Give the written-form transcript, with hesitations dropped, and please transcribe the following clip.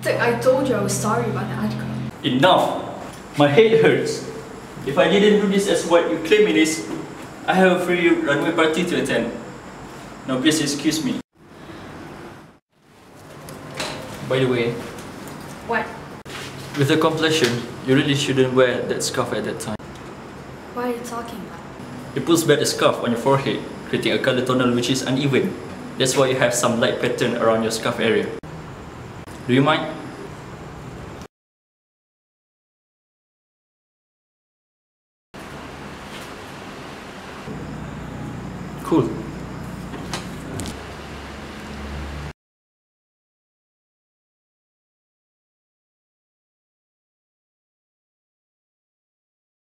I told you I was sorry about the article. Enough! My head hurts. If I didn't do this as what you claim it is, I have a free runway party to attend. Now please excuse me. By the way, What? with the complexion, you really shouldn't wear that scarf at that time. What are you talking about? You pulls back the scarf on your forehead, creating a color tonal which is uneven. That's why you have some light pattern around your scarf area. Do you mind? Cool.